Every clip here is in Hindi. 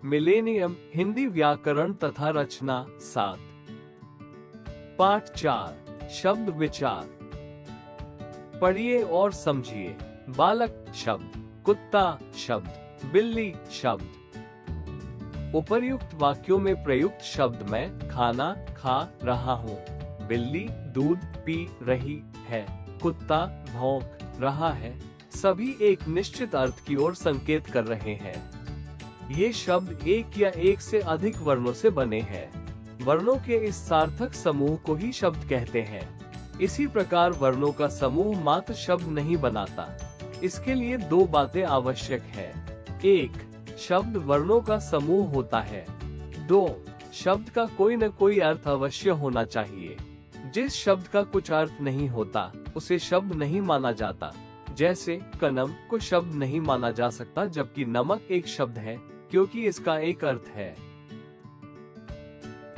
मिलेनियम हिंदी व्याकरण तथा रचना 7। पाठ 4 शब्द विचार। पढ़िए और समझिए। बालक शब्द, कुत्ता शब्द, बिल्ली शब्द। उपर्युक्त वाक्यों में प्रयुक्त शब्द मैं खाना खा रहा हूँ, बिल्ली दूध पी रही है, कुत्ता भौंक रहा है, सभी एक निश्चित अर्थ की ओर संकेत कर रहे हैं। ये शब्द एक या एक से अधिक वर्णों से बने हैं। वर्णों के इस सार्थक समूह को ही शब्द कहते हैं। इसी प्रकार वर्णों का समूह मात्र शब्द नहीं बनाता। इसके लिए दो बातें आवश्यक है। 1. शब्द वर्णों का समूह होता है। 2. शब्द का कोई न कोई अर्थ अवश्य होना चाहिए। जिस शब्द का कुछ अर्थ नहीं होता उसे शब्द नहीं माना जाता। जैसे कलम को शब्द नहीं माना जा सकता, जबकि नमक एक शब्द है क्योंकि इसका एक अर्थ है।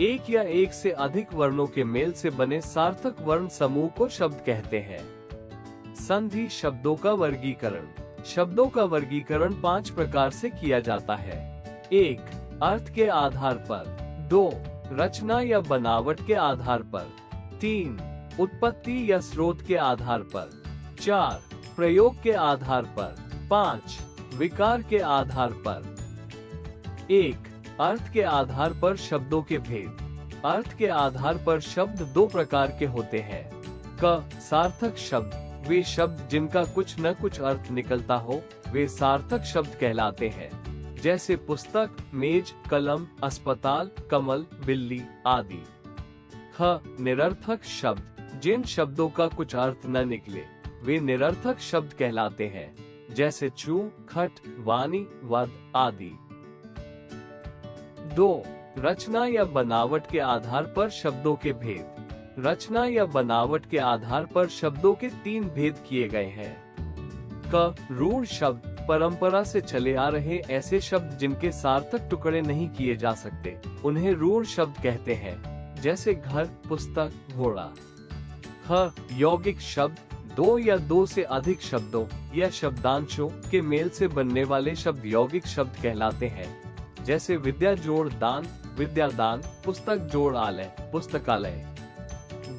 एक या एक से अधिक वर्णों के मेल से बने सार्थक वर्ण समूह को शब्द कहते हैं। संधि शब्दों का वर्गीकरण। शब्दों का वर्गीकरण 5 प्रकार से किया जाता है। 1. अर्थ के आधार पर। 2. रचना या बनावट के आधार पर। 3. उत्पत्ति या स्रोत के आधार पर। 4. प्रयोग के आधार पर। 5. विकार के आधार पर। 1. अर्थ के आधार पर शब्दों के भेद। अर्थ के आधार पर शब्द 2 प्रकार के होते हैं। क. सार्थक शब्द। वे शब्द जिनका कुछ न कुछ अर्थ निकलता हो वे सार्थक शब्द कहलाते हैं। जैसे पुस्तक, मेज, कलम, अस्पताल, कमल, बिल्ली आदि। ख. निरर्थक शब्द। जिन शब्दों का कुछ अर्थ न निकले वे निरर्थक शब्द कहलाते हैं। जैसे चू, खट, वाणी, वध आदि। 2. रचना या बनावट के आधार पर शब्दों के भेद। रचना या बनावट के आधार पर शब्दों के 3 भेद किए गए हैं। क. रूढ़ शब्द। परंपरा से चले आ रहे ऐसे शब्द जिनके सार्थक टुकड़े नहीं किए जा सकते उन्हें रूढ़ शब्द कहते हैं। जैसे घर, पुस्तक, घोड़ा। ख. यौगिक शब्द। 2 या 2 से अधिक शब्दों या शब्दांशों के मेल से बनने वाले शब्द यौगिक शब्द कहलाते हैं। जैसे विद्या जोड़ दान, विद्यादान, पुस्तक जोड़ आलय, पुस्तकालय।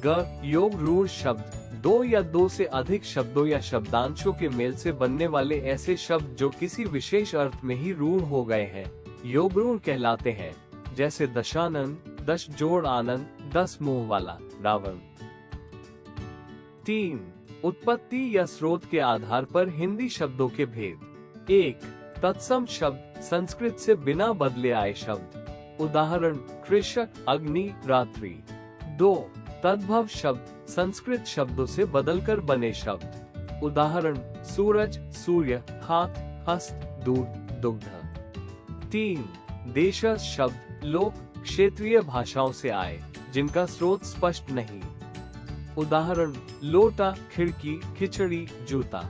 ग. योग रूढ़ शब्द। 2 या 2 से अधिक शब्दों या शब्दांशों के मेल से बनने वाले ऐसे शब्द जो किसी विशेष अर्थ में ही रूढ़ हो गए हैं योग रूढ़ कहलाते हैं। जैसे दशानन, 10 जोड़ आनंद, 10 मुंह वाला, रावण। 3. उत्पत्ति या स्रोत के आधार पर हिंदी शब्दों के भेद। 1. तत्सम शब्द। संस्कृत से बिना बदले आए शब्द। उदाहरण कृषक, अग्नि, रात्रि। 2. तद्भव शब्द। संस्कृत शब्दों से बदलकर बने शब्द। उदाहरण सूरज, सूर्य, हाथ, हस्त, दूध, दुग्ध। 3. देशज शब्द। लोक क्षेत्रीय भाषाओं से आए जिनका स्रोत स्पष्ट नहीं। उदाहरण लोटा, खिड़की, खिचड़ी, जूता।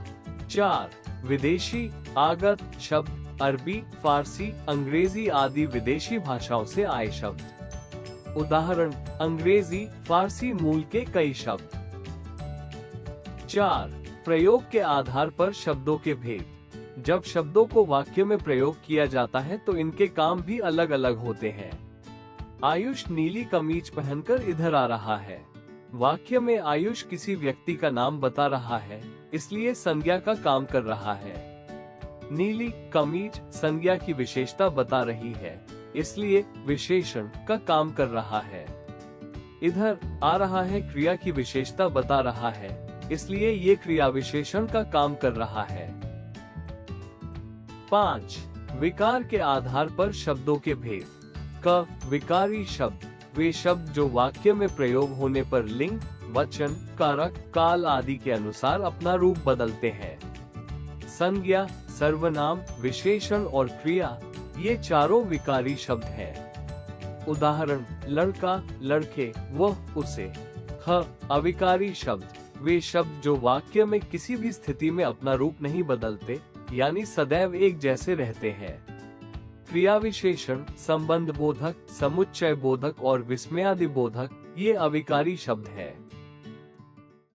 4. विदेशी आगत शब्द। अरबी, फारसी, अंग्रेजी आदि विदेशी भाषाओं से आए शब्द। उदाहरण अंग्रेजी, फारसी मूल के कई शब्द। 4. प्रयोग के आधार पर शब्दों के भेद। जब शब्दों को वाक्य में प्रयोग किया जाता है तो इनके काम भी अलग अलग होते हैं। आयुष नीली कमीज पहनकर इधर आ रहा है। वाक्य में आयुष किसी व्यक्ति का नाम बता रहा है, इसलिए संज्ञा का काम कर रहा है। नीली कमीज संज्ञा की विशेषता बता रही है, इसलिए विशेषण का काम कर रहा है। इधर आ रहा है क्रिया की विशेषता बता रहा है, इसलिए ये क्रिया विशेषण का काम कर रहा है। 5. विकार के आधार पर शब्दों के भेद। क. विकारी शब्द। वे शब्द जो वाक्य में प्रयोग होने पर लिंग, वचन, कारक, काल आदि के अनुसार अपना रूप बदलते हैं। संज्ञा, सर्वनाम, विशेषण और क्रिया ये चारों विकारी शब्द हैं। उदाहरण लड़का, लड़के, वह, उसे। ख. अविकारी शब्द। वे शब्द जो वाक्य में किसी भी स्थिति में अपना रूप नहीं बदलते यानी सदैव एक जैसे रहते हैं। क्रिया विशेषण, संबंध बोधक, समुच्चय बोधक और विस्मयादि बोधक ये अविकारी शब्द हैं।